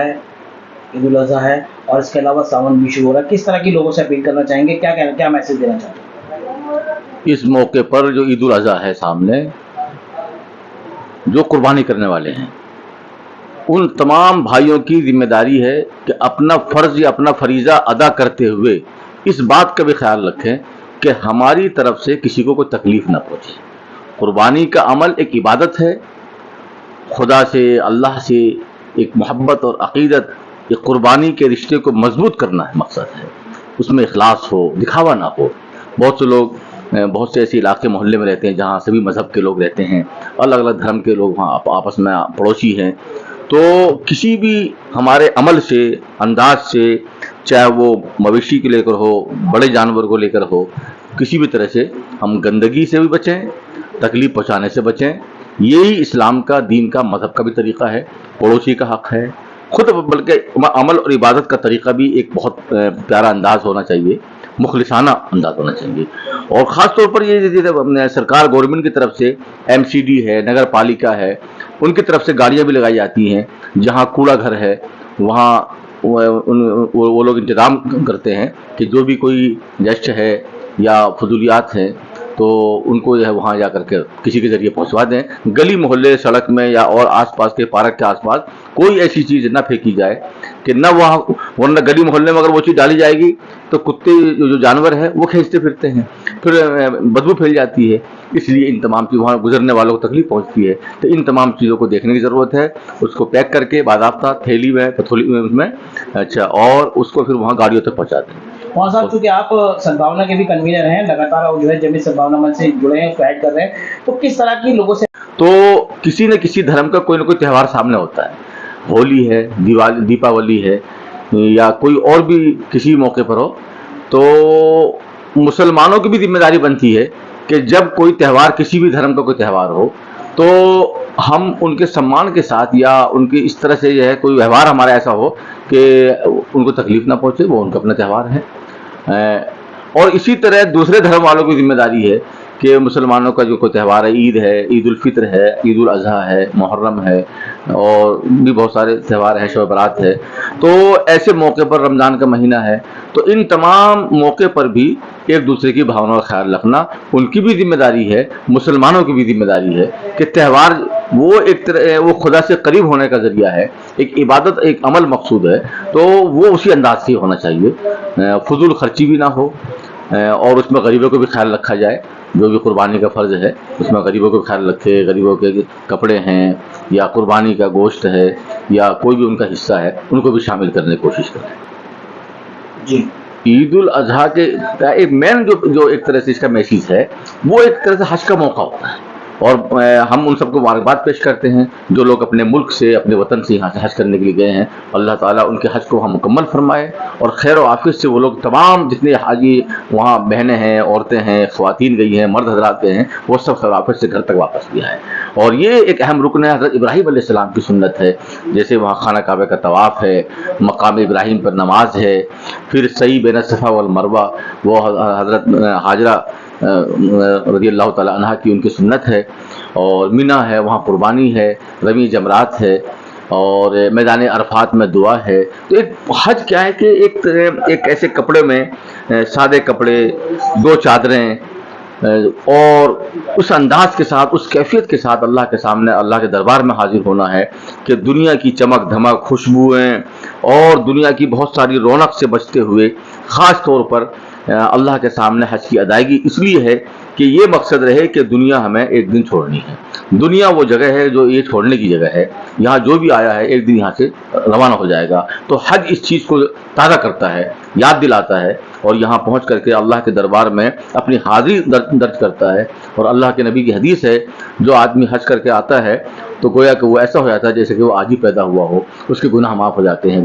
ہے، عید الاضحیٰ ہے اور اس کے علاوہ ساون بھی شروع ہو رہا ہے. کس طرح کی لوگوں سے اپیل کرنا چاہیں گے؟ کیا میسج دینا چاہتے ہیں؟ اس موقع پر جو عید الاضحیٰ ہے سامنے، جو قربانی کرنے والے ہیں ان تمام بھائیوں کی ذمہ داری ہے کہ اپنا فرض یا اپنا فریضہ ادا کرتے ہوئے اس بات کا بھی خیال رکھیں کہ ہماری طرف سے کسی کو کوئی تکلیف نہ پہنچے. قربانی کا عمل ایک عبادت ہے، خدا سے، اللہ سے ایک محبت اور عقیدت، ایک قربانی کے رشتے کو مضبوط کرنا ہے مقصد ہے. اس میں اخلاص ہو، دکھاوا نہ ہو. بہت سے لوگ بہت سے ایسے علاقے محلے میں رہتے ہیں جہاں سبھی مذہب کے لوگ رہتے ہیں، الگ الگ دھرم کے لوگ وہاں آپس میں پڑوسی ہیں. تو کسی بھی ہمارے عمل سے، انداز سے، چاہے وہ مویشی کو لے کر ہو، بڑے جانور کو لے کر ہو، کسی بھی طرح سے ہم گندگی سے بھی بچیں، تکلیف پہنچانے سے بچیں. یہی اسلام کا، دین کا، مذہب کا بھی طریقہ ہے. پڑوسی کا حق ہے خود، بلکہ عمل اور عبادت کا طریقہ بھی ایک بہت پیارا انداز ہونا چاہیے، مخلصانہ انداز ہونا چاہیے. اور خاص طور پر یہ سرکار گورنمنٹ کی طرف سے MCD ہے، نگر پالیکا ہے، ان کی طرف سے گاڑیاں بھی لگائی جاتی ہیں. جہاں کوڑا گھر ہے وہاں وہ لوگ انتظام کرتے ہیں کہ جو بھی کوئی گیسٹ ہے یا فضولیات ہیں تو ان کو جو ہے وہاں جا کر کے کسی کے ذریعے پہنچوا دیں. گلی محلے، سڑک میں یا اور آس پاس کے پارک کے آس پاس کوئی ایسی چیز نہ پھینکی جائے کہ نہ وہاں، ورنہ گلی محلے میں اگر وہ چیز ڈالی جائے گی تو کتے جو جانور ہیں وہ کھینچتے پھرتے ہیں، پھر بدبو پھیل جاتی ہے. اس لیے ان تمام چیزوں، وہاں گزرنے والوں کو تکلیف پہنچتی ہے. تو ان تمام چیزوں کو دیکھنے کی ضرورت ہے. اس کو پیک کر کے باضابطہ تھیلی میں، پتھولی میں، اس میں اچھا، اور اس کو پھر وہاں گاڑیوں تک پہنچا دیں. وہاں صاحب چونکہ آپ سدبھاونا کے بھی کنوینر ہیں، لگاتار جو ہے جمعیت سدبھاونا منچ سے جڑے ہیں، اس کو ایڈ کر رہے ہیں، تو کس طرح کی لوگوں سے؟ تو کسی نہ کسی دھرم کا کوئی نہ کوئی تہوار سامنے ہوتا ہے. ہولی ہے، دیپاولی ہے، یا کوئی اور بھی کسی موقع پر ہو، تو مسلمانوں کی بھی ذمہ داری بنتی ہے کہ جب کوئی تہوار، کسی بھی دھرم کا کوئی تہوار ہو، تو ہم ان کے سمان کے ساتھ یا ان کی اس طرح سے جو ہے کوئی ویوہار ہمارا ایسا ہو کہ ان کو تکلیف نہ پہنچے. وہ ان کا اپنا تہوار ہے. اور اسی طرح دوسرے دھرم والوں کی ذمہ داری ہے کہ مسلمانوں کا جو کوئی تہوار ہے، عید ہے، عید الفطر ہے، عید الاضحیٰ ہے، محرم ہے، اور بھی بہت سارے تہوار ہیں، شب برات ہے. تو ایسے موقع پر، رمضان کا مہینہ ہے، تو ان تمام موقع پر بھی ایک دوسرے کی بھاوناؤں کا خیال رکھنا ان کی بھی ذمہ داری ہے، مسلمانوں کی بھی ذمہ داری ہے کہ تہوار وہ ایک طرح وہ خدا سے قریب ہونے کا ذریعہ ہے، ایک عبادت، ایک عمل مقصود ہے. تو وہ اسی انداز سے ہونا چاہیے، فضول خرچی بھی نہ ہو، اور اس میں غریبوں کو بھی خیال رکھا جائے. جو بھی قربانی کا فرض ہے اس میں غریبوں کو خیال رکھے، غریبوں کے کپڑے ہیں یا قربانی کا گوشت ہے یا کوئی بھی ان کا حصہ ہے، ان کو بھی شامل کرنے کی کوشش کریں. جی، عید الاضحیٰ کے ایک مین جو ایک طرح سے اس کا میسیج ہے، وہ ایک طرح سے حج کا موقع ہوتا ہے، اور ہم ان سب کو مبارکباد پیش کرتے ہیں جو لوگ اپنے ملک سے، اپنے وطن سے یہاں سے حج کرنے کے لیے گئے ہیں. اللہ تعالیٰ ان کے حج کو وہاں مکمل فرمائے، اور خیر و عافیت سے وہ لوگ تمام جتنے حاجی وہاں بہنیں ہیں، عورتیں ہیں، خواتین گئی ہیں، مرد حضرات گئے ہیں، وہ سب خیر و عافیت سے گھر تک واپس کیا ہے. اور یہ ایک اہم رکن ہے، حضرت ابراہیم علیہ السلام کی سنت ہے. جیسے وہاں خانہ کعبہ کا طواف ہے، مقام ابراہیم پر نماز ہے، پھر سعی بین الصفا والمروہ، وہ حضرت ہاجرہ رضی اللہ تعالیٰ عنہ کی ان کی سنت ہے. اور مینا ہے، وہاں قربانی ہے، رمی جمرات ہے، اور میدان عرفات میں دعا ہے. تو ایک حج کیا ہے کہ ایک ایسے کپڑے میں، سادے کپڑے، 2 چادریں، اور اس انداز کے ساتھ، اس کیفیت کے ساتھ اللہ کے سامنے، اللہ کے دربار میں حاضر ہونا ہے کہ دنیا کی چمک دھمک، خوشبوئیں اور دنیا کی بہت ساری رونق سے بچتے ہوئے خاص طور پر اللہ کے سامنے حج کی ادائیگی اس لیے ہے کہ یہ مقصد رہے کہ دنیا ہمیں ایک دن چھوڑنی ہے. دنیا وہ جگہ ہے جو یہ چھوڑنے کی جگہ ہے. یہاں جو بھی آیا ہے ایک دن یہاں سے روانہ ہو جائے گا. تو حج اس چیز کو تازہ کرتا ہے، یاد دلاتا ہے، اور یہاں پہنچ کر کے اللہ کے دربار میں اپنی حاضری درج کرتا ہے. اور اللہ کے نبی کی حدیث ہے، جو آدمی حج کر کے آتا ہے تو گویا کہ وہ ایسا ہو جاتا ہے جیسے کہ وہ آج ہی پیدا ہوا ہو، اس کے گناہ معاف ہو جاتے ہیں.